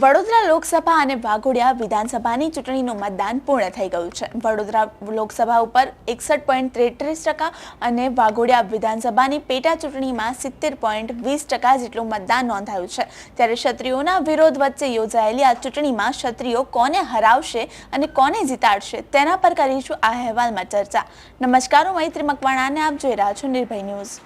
વડોદરા લોકસભા અને વાઘોડિયા વિધાનસભાની ચૂંટણીનું મતદાન પૂર્ણ થઈ ગયું છે। વડોદરા લોકસભા ઉપર 61.33% અને વાઘોડિયા વિધાનસભાની પેટા ચૂંટણીમાં 70.20% જેટલું મતદાન નોંધાયું છે। ત્યારે ક્ષત્રિયોના વિરોધ વચ્ચે યોજાયેલી આ ચૂંટણીમાં ક્ષત્રિયો કોને હરાવશે અને કોને જીતાડશે તેના પર કરીશું આ અહેવાલમાં ચર્ચા। નમસ્કાર, હું મૈત્રી મકવાણા અને આપ જોઈ રહ્યા છો નિર્ભય ન્યૂઝ।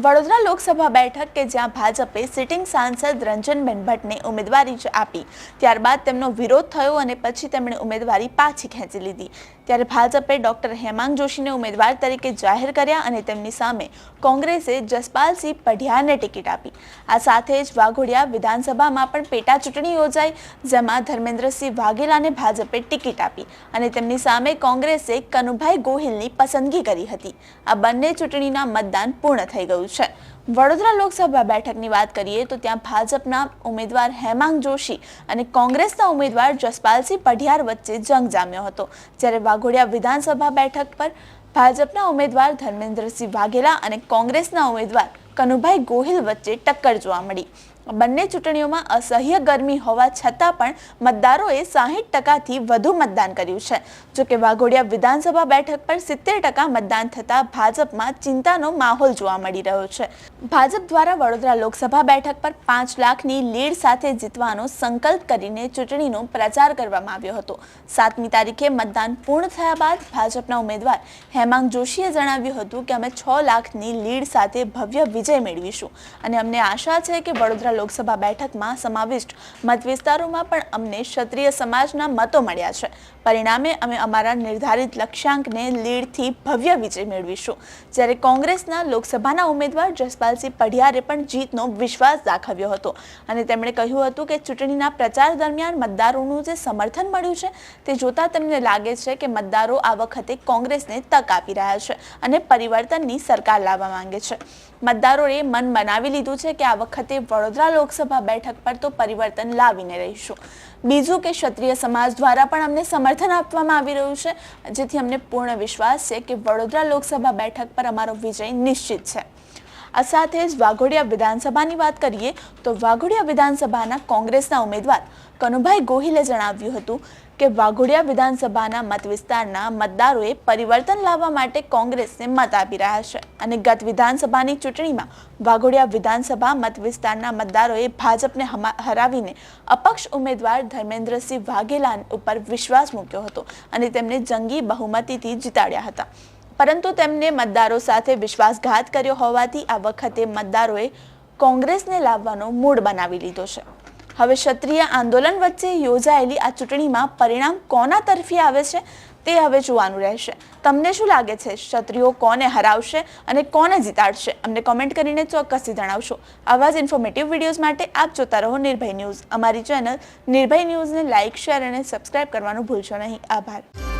વડોદરા લોકસભા બેઠક કે જ્યાં ભાજપે સિટિંગ સાંસદ રંજનબેન ભટ્ટને ઉમેદવારી આપી, ત્યારબાદ તેમનો વિરોધ થયો અને પછી તેમણે ઉમેદવારી પાછી ખેંચી લીધી। ત્યારે ભાજપે ડોક્ટર હેમાંગ જોશીને ઉમેદવાર તરીકે જાહેર કર્યા અને તેમની સામે કોંગ્રેસે જસપાલસિંહ પઢિયારને ટિકિટ આપી। આ સાથે જ વાઘોડિયા વિધાનસભામાં પણ પેટા ચૂંટણી યોજાઈ, જેમાં ધર્મેન્દ્રસિંહ વાઘેલાને ભાજપે ટિકિટ આપી અને તેમની સામે કોંગ્રેસે કનુભાઈ ગોહિલની પસંદગી કરી હતી। આ બંને ચૂંટણીના મતદાન પૂર્ણ થઈ ગયું છે। વડોદરા લોકસભા બેઠકની વાત કરીએ તો ત્યાં ભાજપના ઉમેદવાર હેમાંગ જોશી અને કોંગ્રેસના ઉમેદવાર જસપાલસિંહ પઢિયાર વચ્ચે જંગ જામ્યો હતો। જ્યારે વાઘોડિયા વિધાનસભા બેઠક પર ભાજપના ઉમેદવાર ધર્મેન્દ્રસિંહ વાઘેલા અને કોંગ્રેસના ઉમેદવાર કનુભાઈ ગોહિલ વચ્ચે ટક્કર જોવા મળી। બંને ચૂંટણીઓમાં અસહ્ય ગરમી હોવા છતાં પણ મતદારોએ 60%થી વધુ મતદાન કર્યું છે। જોકે વાઘોડિયા વિધાનસભા બેઠક પર 70% મતદાન થતાં ભાજપમાં ચિંતાનો માહોલ જોવા મળી રહ્યો છે। ભાજપ દ્વારા વડોદરા લોકસભા બેઠક પર 5 લાખની લીડ સાથે જીતવાનો સંકલ્પ કરીને ચૂંટણીનો પ્રચાર કરવામાં આવ્યો હતો। 7મી તારીખે મતદાન પૂર્ણ થયા બાદ ભાજપના ઉમેદવાર હેમાંગ જોશીએ જણાવ્યું હતું કે અમે 6 લાખની લીડ સાથે ભવ્ય વિજય મેળવીશું અને અમને આશા છે કે વડોદરા લોકસભા બેઠકમાં સમાવિષ્ટ મત વિસ્તારોમાં પણ અમને ક્ષત્રિય સમાજના મતો મળ્યા છે। પરિણામે અમે અમારા નિર્ધારિત લક્ષ્યાંકને લીડથી ભવ્ય વિજય મેળવીશું। જ્યારે કોંગ્રેસના લોકસભાના ઉમેદવાર જસપાલસિંહ પઢિયારે પણ જીતનો વિશ્વાસ દાખવ્યો હતો અને તેમણે કહ્યું હતું કે ચૂંટણીના પ્રચાર દરમિયાન મતદારોનું જે સમર્થન મળ્યું છે તે જોતા તેમને લાગે છે કે મતદારો આ વખતે કોંગ્રેસને તક આપી રહ્યા છે અને પરિવર્તનની સરકાર લાવવા માંગે છે। મતદારોએ મન બનાવી લીધું છે કે આ વખતે વડોદરા લોકસભા બેઠક પર તો પરિવર્તન લાવીને રહીશું। બીજું કે ક્ષત્રિય સમાજ દ્વારા પણ અમને સમર્થન આપવામાં આવી રહ્યું છે, જેથી અમને પૂર્ણ વિશ્વાસ છે કે વડોદરા લોકસભા બેઠક પર અમારો વિજય નિશ્ચિત છે। આ સાથે જ વાઘોડિયા વિધાનસભાની વાત કરીએ તો વાઘોડિયા વિધાનસભાના કોંગ્રેસના ઉમેદવાર કનુભાઈ ગોહિલે જણાવ્યું હતું કે વાઘોડિયા વિધાનસભાના મત વિસ્તારના મતદારોએ પરિવર્તન લાવવા માટે કોંગ્રેસને મત આપી રહ્યા છે અને ગત વિધાનસભાની ચૂંટણીમાં વાઘોડિયા વિધાનસભા મત વિસ્તારના મતદારોએ ભાજપને હરાવીને અપક્ષ ઉમેદવાર ધર્મેન્દ્રસિંહ વાઘેલા ઉપર વિશ્વાસ મૂક્યો હતો અને તેમને જંગી બહુમતીથી જીતાડ્યા હતા, પરંતુ તેમને મતદારો સાથે વિશ્વાસઘાત કર્યો હોવાથી આ વખતે મતદારોએ કોંગ્રેસને લાવવાનો મૂડ બનાવી લીધો છે। હવે ક્ષત્રિય આંદોલન વચ્ચે યોજાયેલી આ ચૂંટણીમાં પરિણામ કોના તરફી આવે છે તે હવે જોવાનું રહેશે। તમને શું લાગે છે, ક્ષત્રિયો કોને હરાવશે અને કોને જીતાડશે? અમને કોમેન્ટ કરીને ચોક્કસથી જણાવશો। આવા જ ઇન્ફોર્મેટિવ વિડીયોઝ માટે આપ જોતા રહો નિર્ભય ન્યૂઝ। અમારી ચેનલ નિર્ભય ન્યૂઝને લાઇક, શેર અને સબસ્ક્રાઇબ કરવાનું ભૂલશો નહીં। આભાર।